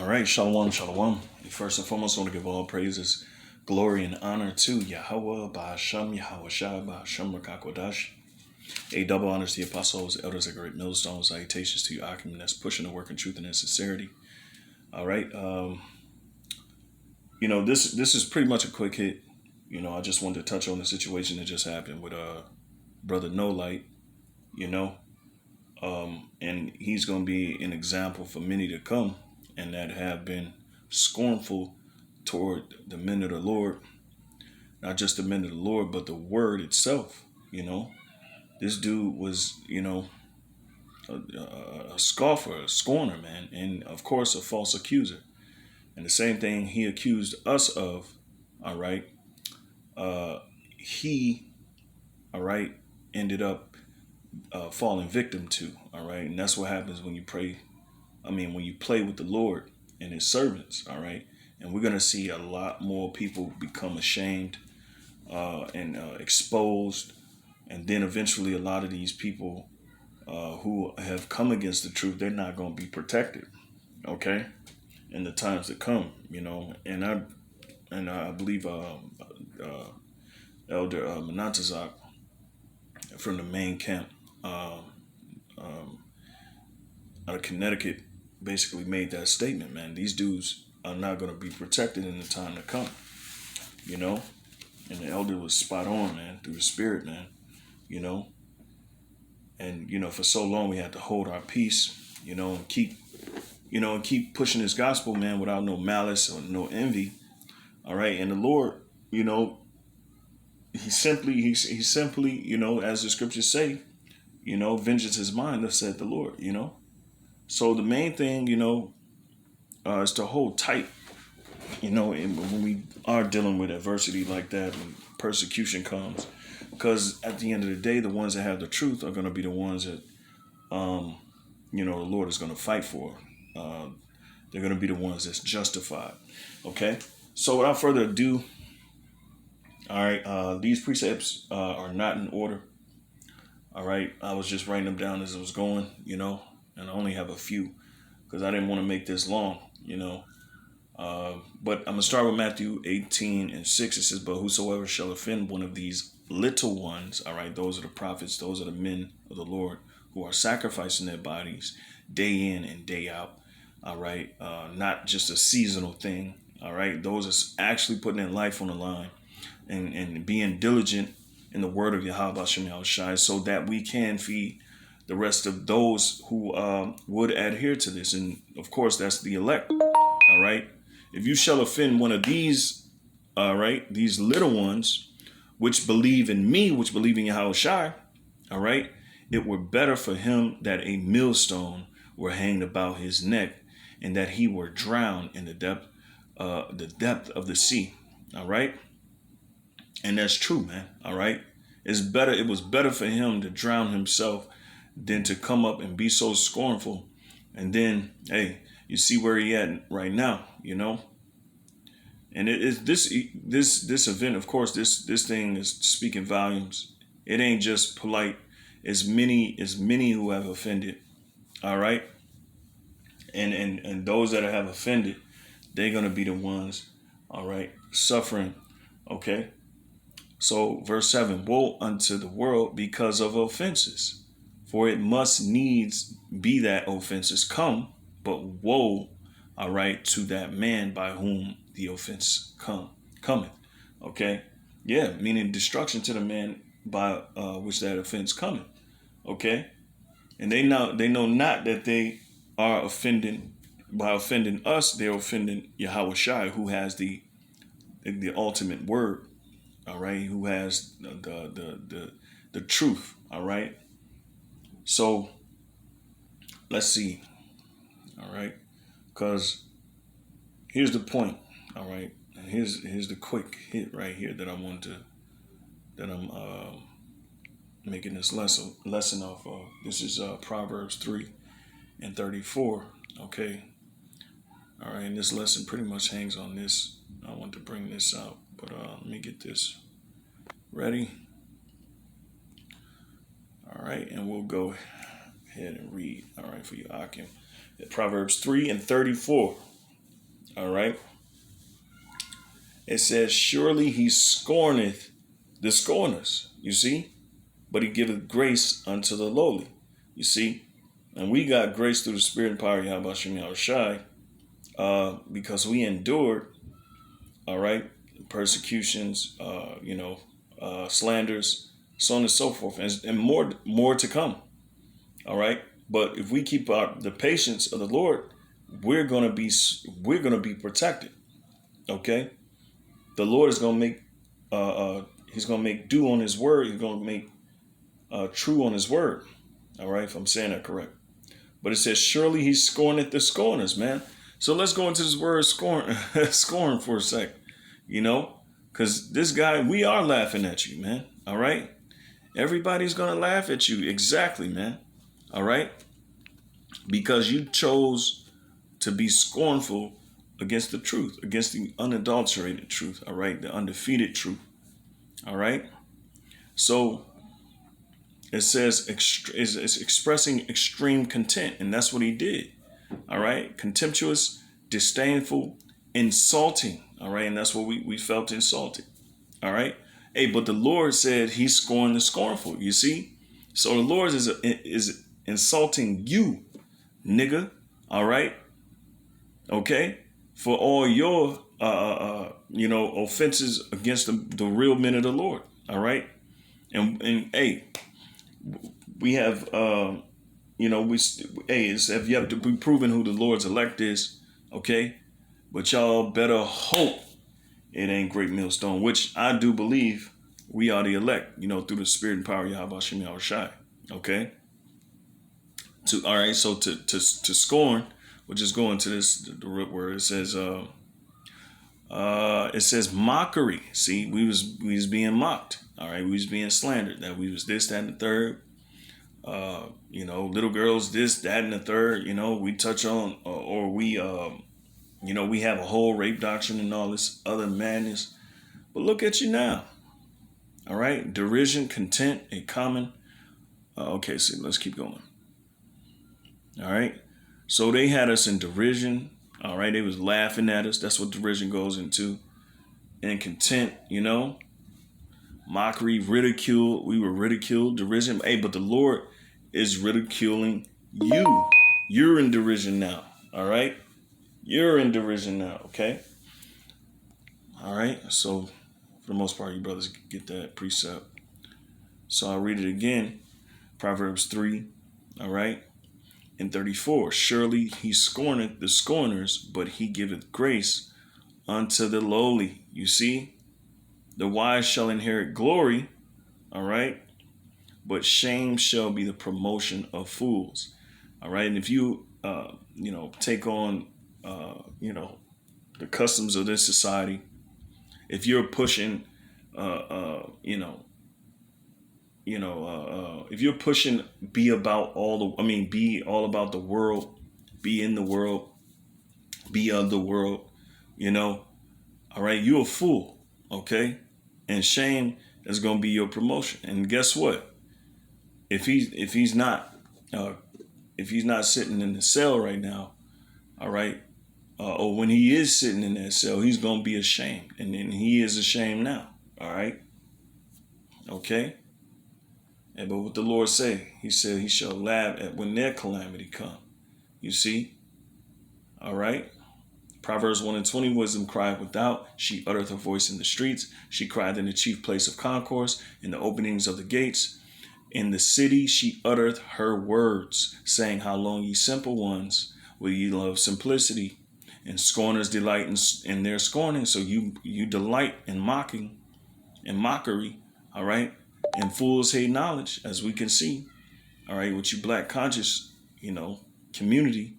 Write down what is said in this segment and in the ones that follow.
All right, shalom, shalom. First and foremost, I want to give all praises, glory, and honor to Yahweh, Ba'ashem, Yahweh Shai, Ba'ashem, Rakakwadash. A double honors to the apostles, elders, and great millstones. Salutations to you, Akim, that's pushing the work in truth and in sincerity. All right, this is pretty much a quick hit. I just wanted to touch on the situation that just happened with brother No Light. And he's going to be an example for many to come, and that have been scornful toward the men of the Lord, not just the men of the Lord, but the word itself. This dude was, a scoffer, a scorner, man, and of course, a false accuser. And the same thing he accused us of, all right, he, all right, ended up falling victim to, all right. And that's what happens when you pray. When you play with the Lord and his servants, all right. And we're going to see a lot more people become ashamed and exposed. And then eventually a lot of these people who have come against the truth, they're not going to be protected, okay, in the times to come, And I believe Elder Menantazak from the main camp out of Connecticut basically made that statement, man. These dudes are not going to be protected in the time to come, And the elder was spot on, man, through the spirit, man, And, for so long we had to hold our peace, and keep pushing this gospel, man, without no malice or no envy. All right. And the Lord, he simply, as the scriptures say, vengeance is mine, thus said the Lord, So the main thing, is to hold tight, and when we are dealing with adversity like that, when persecution comes, because at the end of the day, the ones that have the truth are going to be the ones that, the Lord is going to fight for. They're going to be the ones that's justified. Okay. So without further ado, all right, these precepts are not in order. All right. I was just writing them down as it was going, and I only have a few because I didn't want to make this long, But I'm going to start with Matthew 18:6. It says, but whosoever shall offend one of these little ones, all right, those are the prophets, those are the men of the Lord who are sacrificing their bodies day in and day out, all right, not just a seasonal thing, all right, those are actually putting their life on the line and being diligent in the word of Yahweh Shai, so that we can feed the rest of those who would adhere to this. And of course, that's the elect. All right. If you shall offend one of these, all right, these little ones, which believe in me, which believe in Yahweh Shai, all right, it were better for him that a millstone were hanged about his neck and that he were drowned in the depth of the sea. All right. And that's true, man. All right. It was better for him to drown himself than to come up and be so scornful. And then, hey, you see where he at right now, And it is this event, of course, this thing is speaking volumes. It ain't just polite. As many who have offended. All right. And those that have offended, they're gonna be the ones, all right, suffering. Okay. So verse 7, woe unto the world because of offenses, for it must needs be that offenses come, but woe, all right, to that man by whom the offense cometh. Okay. Yeah. Meaning destruction to the man by which that offense cometh. Okay. And they know not that they are offending by offending us. They're offending Yahweh Shai, who has the ultimate word. All right, who has the truth. All right. So let's see. All right, because here's the point. All right, and here's the quick hit right here that I'm making this lesson off of. This is Proverbs 3:34. Okay. All right, and this lesson pretty much hangs on this. I want to bring this out, but let me get this ready. All right, and we'll go ahead and read. All right, for you, Akim. Proverbs 3:34. All right. It says, surely he scorneth the scorners, you see, but he giveth grace unto the lowly, you see. And we got grace through the Spirit and power of Yahweh Shem Yahushai, because we endured, all right, persecutions, slanders, so on and so forth, and more to come, all right. But if we keep the patience of the Lord, we're gonna be protected, okay. The Lord is gonna make he's gonna make due on his word. He's gonna make true on his word. All right, if I'm saying that correct. But it says, surely he scorneth the scorners, man. So let's go into this word scorn scorn for a sec, because this guy, we are laughing at you, man. All right. Everybody's gonna laugh at you. Exactly, man. All right. Because you chose to be scornful against the truth, against the unadulterated truth, all right, the undefeated truth, all right. So it says it's expressing extreme contempt, and that's what he did, all right. Contemptuous, disdainful, insulting, all right, and that's what we felt insulted, all right. Hey, but the Lord said he scorned the scornful, you see. So the Lord is insulting you, nigga, all right, okay, for all your offenses against the real men of the Lord, all right. And hey, we have it's have yet to be proven who the Lord's elect is, okay. But y'all better hope it ain't Great Millstone, which I do believe we are the elect, through the Spirit and power of Yahweh Shem Yahushai, okay. All right, so to scorn, we'll just go into the word. It says mockery. See, we was being mocked. All right, we was being slandered, that we was this, that, and the third. Little girls, this, that, and the third. We touch on, or we we have a whole rape doctrine and all this other madness. But look at you now. All right, derision, contempt, a common. Okay, so let's keep going. All right, so they had us in derision. All right, they was laughing at us. That's what derision goes into. And contempt, mockery, ridicule. We were ridiculed, derision. Hey, but the Lord is ridiculing you. You're in derision now. All right, you're in derision now. Okay. All right. So for the most part, you brothers get that precept. So I'll read it again. Proverbs 3. All right. In 34, surely he scorneth the scorners, but he giveth grace unto the lowly. You see, the wise shall inherit glory, all right, but shame shall be the promotion of fools, all right. And if you, take on, the customs of this society, if you're pushing, if you're pushing, be all about the world, be in the world, be of the world, all right, you're a fool, okay? And shame is going to be your promotion. And guess what? If he's not sitting in the cell right now, all right, or when he is sitting in that cell, he's going to be ashamed, and then he is ashamed now, all right, okay. And but what the Lord say? He said he shall laugh at when their calamity come. You see? All right. Proverbs 1:20, wisdom crieth without. She uttereth her voice in the streets. She cried in the chief place of concourse, in the openings of the gates. In the city she uttereth her words, saying, how long, ye simple ones, will ye love simplicity? And scorners delight in their scorning. So you delight in mocking and mockery. All right. And fools hate knowledge, as we can see, all right, with you black conscious, community,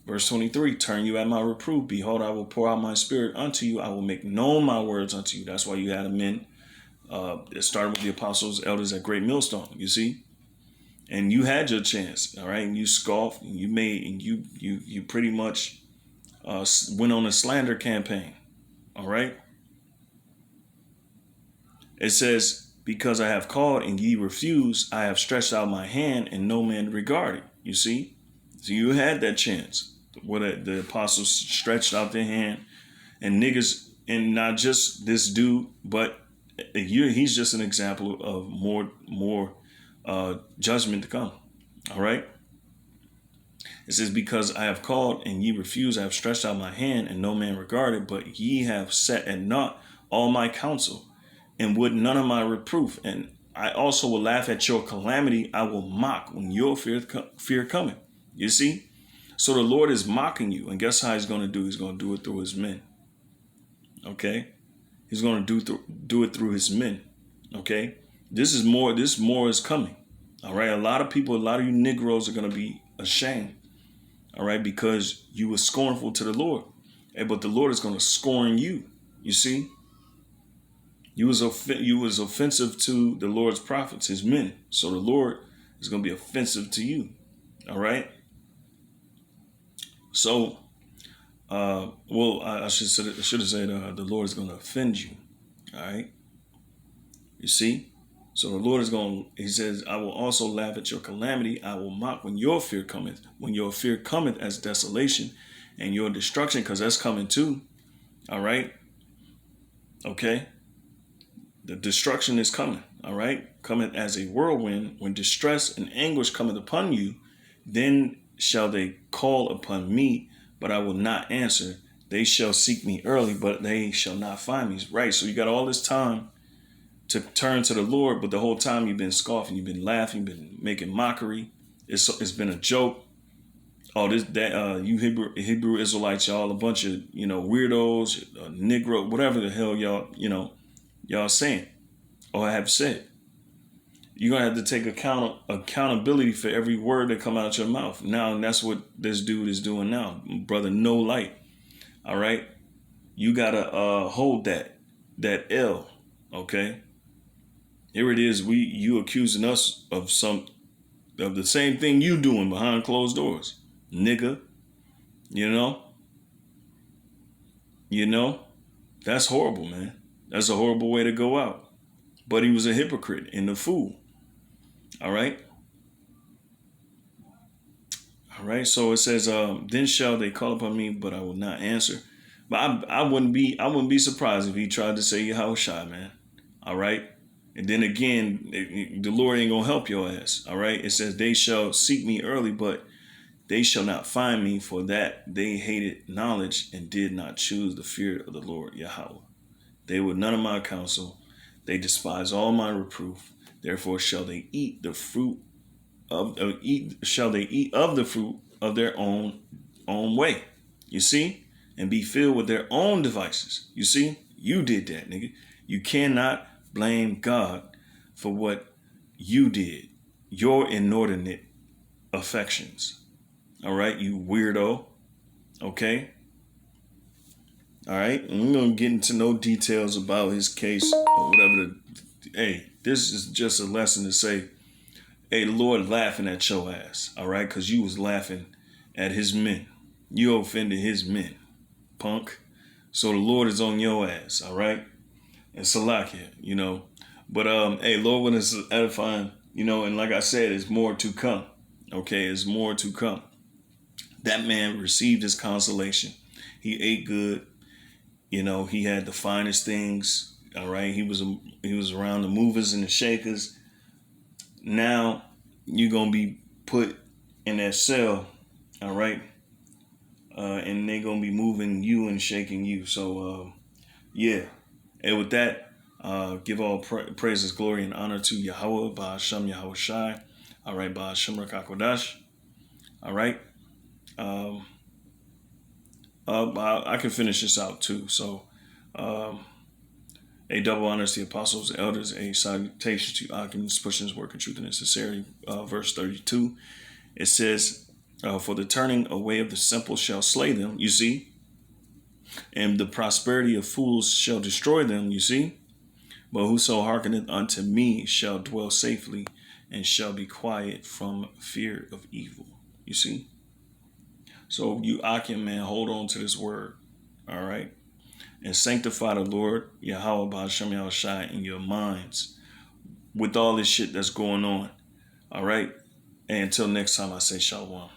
Verse 23, turn you at my reproof. Behold, I will pour out my spirit unto you. I will make known my words unto you. That's why you had men, it started with the apostles, elders at Great Millstone, you see? And you had your chance, all right? And you scoffed, and you pretty much went on a slander campaign, all right? It says, because I have called and ye refuse, I have stretched out my hand and no man regarded. You see? So you had that chance. where the apostles stretched out their hand, and niggas, and not just this dude, but he's just an example of more judgment to come. All right. It says, because I have called and ye refuse, I have stretched out my hand and no man regarded, but ye have set at naught all my counsel and would none of my reproof. And I also will laugh at your calamity. I will mock when your fear cometh. You see? So the Lord is mocking you. And guess how he's going to do? He's going to do it through his men. Okay? He's going to do it through his men. Okay? This more is coming. All right? A lot of you Negroes are going to be ashamed. All right? Because you were scornful to the Lord. But the Lord is going to scorn you. You see? You was offensive to the Lord's prophets, his men. So the Lord is going to be offensive to you. All right? So, I should have said the Lord is going to offend you. All right? You see? So the Lord is he says, I will also laugh at your calamity. I will mock when your fear cometh. When your fear cometh as desolation and your destruction, because that's coming too. All right? Okay? The destruction is coming. All right? Coming as a whirlwind. When distress and anguish cometh upon you, then shall they call upon me, but I will not answer. They shall seek me early, but they shall not find me. Right? So you got all this time to turn to the Lord, but the whole time you've been scoffing, you've been laughing, you've been making mockery. It's been a joke. Oh, you Hebrew Israelites, y'all a bunch of weirdos, Negro, whatever the hell y'all saying or have said. You're gonna have to take accountability for every word that come out your mouth. Now, and that's what this dude is doing now, brother. No light. All right, you gotta hold that L. Okay. Here it is. You accusing us of the same thing you doing behind closed doors, nigga. That's horrible, man. That's a horrible way to go out. But he was a hypocrite and a fool. All right. All right. So it says, then shall they call upon me, but I will not answer. But I wouldn't be surprised if he tried to say Yahushua, man. All right. And then again, the Lord ain't gonna help your ass. All right. It says they shall seek me early, but they shall not find me, for that they hated knowledge and did not choose the fear of the Lord Yahweh. They were none of my counsel. They despise all my reproof. Therefore shall they eat the fruit of the fruit of their own way. You see? And be filled with their own devices. You see? You did that, nigga. You cannot blame God for what you did. Your inordinate affections. All right, you weirdo. Okay? All right, and we're going to get into no details about his case or whatever. Hey, this is just a lesson to say, hey, the Lord laughing at your ass. All right, because you was laughing at his men. You offended his men, punk. So the Lord is on your ass. All right. And Salakia, But hey, Lord, when it's edifying, and like I said, it's more to come. Okay, it's more to come. That man received his consolation. He ate good. He had the finest things. All right, he was around the movers and the shakers. Now you're gonna be put in that cell. All right, and they're gonna be moving you and shaking you. So yeah. And with that, give all praises, glory, and honor to Yahweh, Ba'ashem Yahweh Shai. All right, Ba'ashem Rakakodash. All right. I can finish this out too. So, a double honors to the apostles, the elders, a salutation to Akim, pushing his work in truth and in sincerity. Verse 32, it says, for the turning away of the simple shall slay them, you see, and the prosperity of fools shall destroy them, you see. But whoso hearkeneth unto me shall dwell safely and shall be quiet from fear of evil. You see? So you Akim, man, hold on to this word. All right? And sanctify the Lord, Yahweh Ba'ashem Yahweh Shai, in your minds with all this shit that's going on. All right? And until next time, I say shalom.